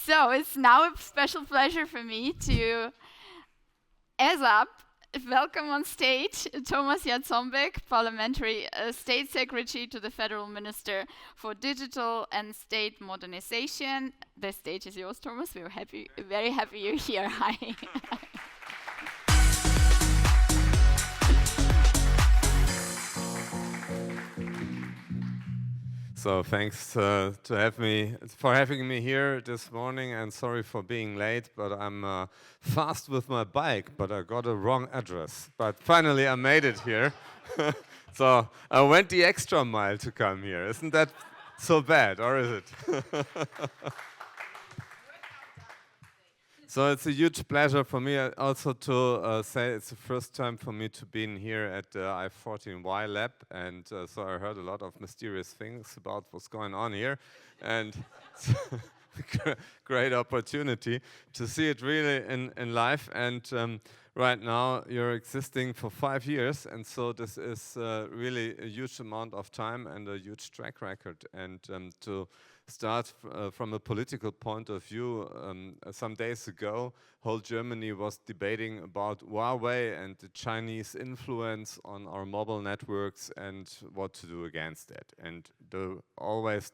So it's now a special pleasure for me to welcome on stage Thomas Jarzombek, Parliamentary State Secretary to the Federal Minister for Digital and State Modernization. The stage is yours, Thomas. We're very happy you're here. Hi. So thanks for having me here this morning, and sorry for being late, but I'm fast with my bike, but I got a wrong address. But finally I made it here. So I went the extra mile to come here. Isn't that so bad, or is it? So it's a huge pleasure for me also to say it's the first time for me to be in here at the I14Y lab, and so I heard a lot of mysterious things about what's going on here, and great opportunity to see it really in life. And right now you're existing for 5 years, and so this is really a huge amount of time and a huge track record. And to start from a political point of view, some days ago, whole Germany was debating about Huawei and the Chinese influence on our mobile networks and what to do against it. And the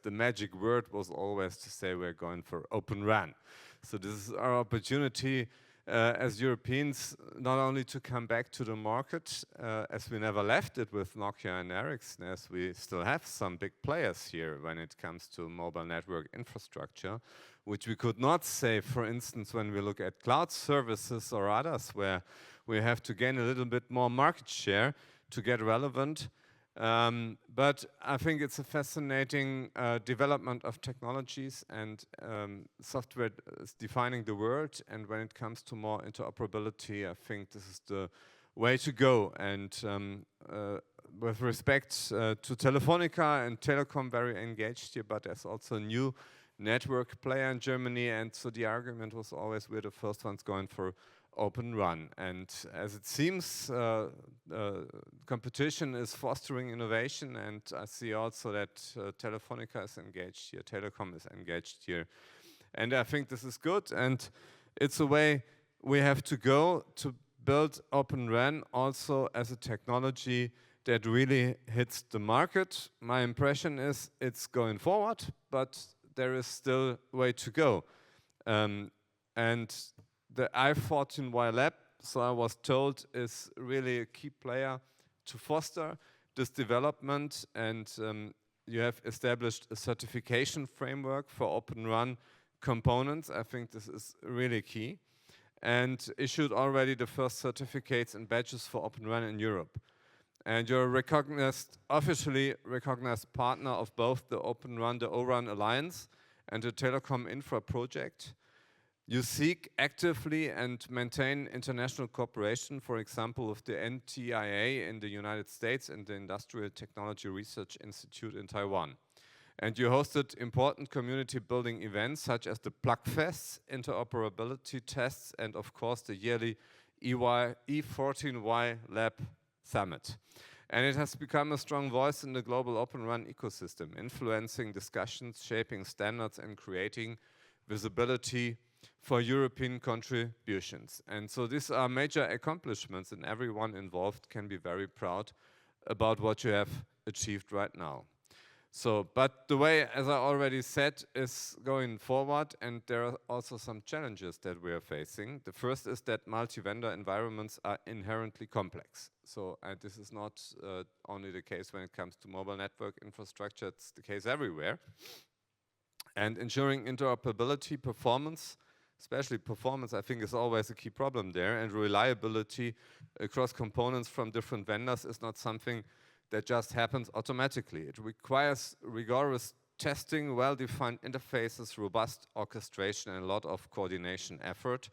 magic word was always to say we're going for Open RAN. So this is our opportunity as Europeans, not only to come back to the market, as we never left it with Nokia and Ericsson, as we still have some big players here when it comes to mobile network infrastructure, which we could not say, for instance, when we look at cloud services or others, where we have to gain a little bit more market share to get relevant. But I think it's a fascinating development of technologies, and software is defining the world, and when it comes to more interoperability, I think this is the way to go. And with respect to Telefonica and Telecom, very engaged here, but there's also a new network player in Germany, and so the argument was always we're the first ones going for Open RAN. And as it seems, competition is fostering innovation, and I see also that Telefonica is engaged here, Telecom is engaged here. And I think this is good, and it's a way we have to go to build Open RAN also as a technology that really hits the market. My impression is it's going forward, but there is still a way to go. And the I14Y lab, so I was told, is really a key player to foster this development, and you have established a certification framework for Open RAN components. I think this is really key, and issued already the first certificates and badges for Open RAN in Europe. And you're a officially recognized partner of both the Open RAN, the O-RAN Alliance, and the Telecom Infra project. You seek actively and maintain international cooperation, for example, with the NTIA in the United States and the Industrial Technology Research Institute in Taiwan. And you hosted important community building events such as the Plugfests, interoperability tests, and of course the yearly E14Y Lab Summit. And it has become a strong voice in the global Open RAN ecosystem, influencing discussions, shaping standards, and creating visibility for European contributions. And so these are major accomplishments, and everyone involved can be very proud about what you have achieved right now. So, but the way, as I already said, is going forward, and there are also some challenges that we are facing. The first is that multi-vendor environments are inherently complex. So, and this is not only the case when it comes to mobile network infrastructure, it's the case everywhere. And ensuring interoperability, performance, especially performance, I think is always a key problem there, and reliability across components from different vendors is not something that just happens automatically. It requires rigorous testing, well-defined interfaces, robust orchestration, and a lot of coordination effort.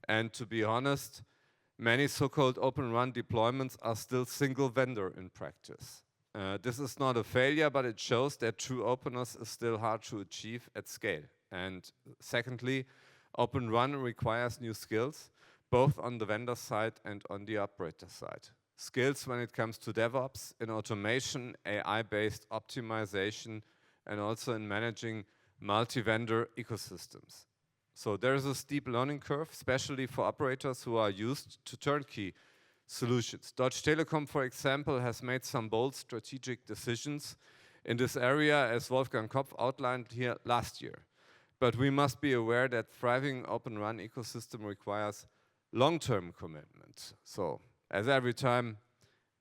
And to be honest, many so-called Open RAN deployments are still single vendor in practice. This is not a failure, but it shows that true openness is still hard to achieve at scale. And secondly, Open RAN requires new skills, both on the vendor side and on the operator side. Skills when it comes to DevOps, in automation, AI-based optimization, and also in managing multi-vendor ecosystems. So there is a steep learning curve, especially for operators who are used to turnkey solutions. Deutsche Telekom, for example, has made some bold strategic decisions in this area, as Wolfgang Kopf outlined here last year. But we must be aware that thriving Open RAN ecosystem requires long-term commitment. So as every time,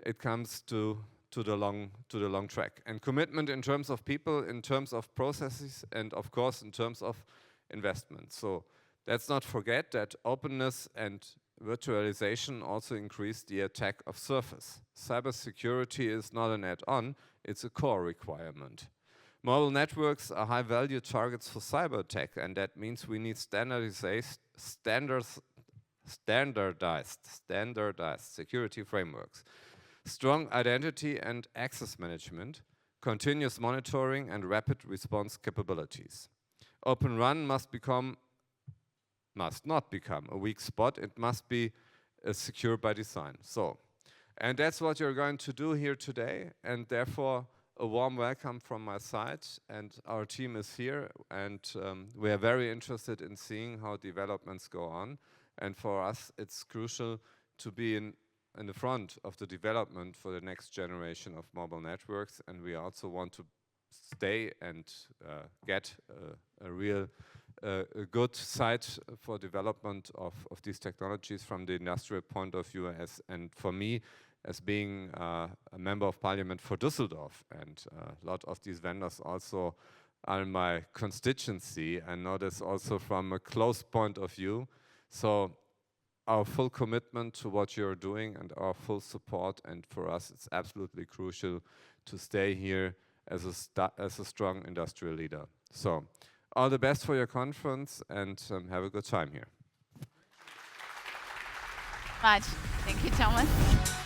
it comes to the long track. And commitment in terms of people, in terms of processes, and of course in terms of investment. So let's not forget that openness and virtualization also increase the attack of surface. Cybersecurity is not an add-on, it's a core requirement. Mobile networks are high-value targets for cyber attack, and that means we need standardized security frameworks. Strong identity and access management, continuous monitoring and rapid response capabilities. Open RAN must not become a weak spot, it must be secure by design. So, and that's what you're going to do here today, and therefore a warm welcome from my side, and our team is here, and we are very interested in seeing how developments go on, and for us it's crucial to be in the front of the development for the next generation of mobile networks, and we also want to stay and get a real a good site for development of these technologies from the industrial point of view, and for me, as being a member of parliament for Düsseldorf, and a lot of these vendors also are in my constituency. I know this also from a close point of view. So our full commitment to what you're doing and our full support, and for us it's absolutely crucial to stay here as a strong industrial leader. So all the best for your conference, and have a good time here. Much. Thank you, Thomas.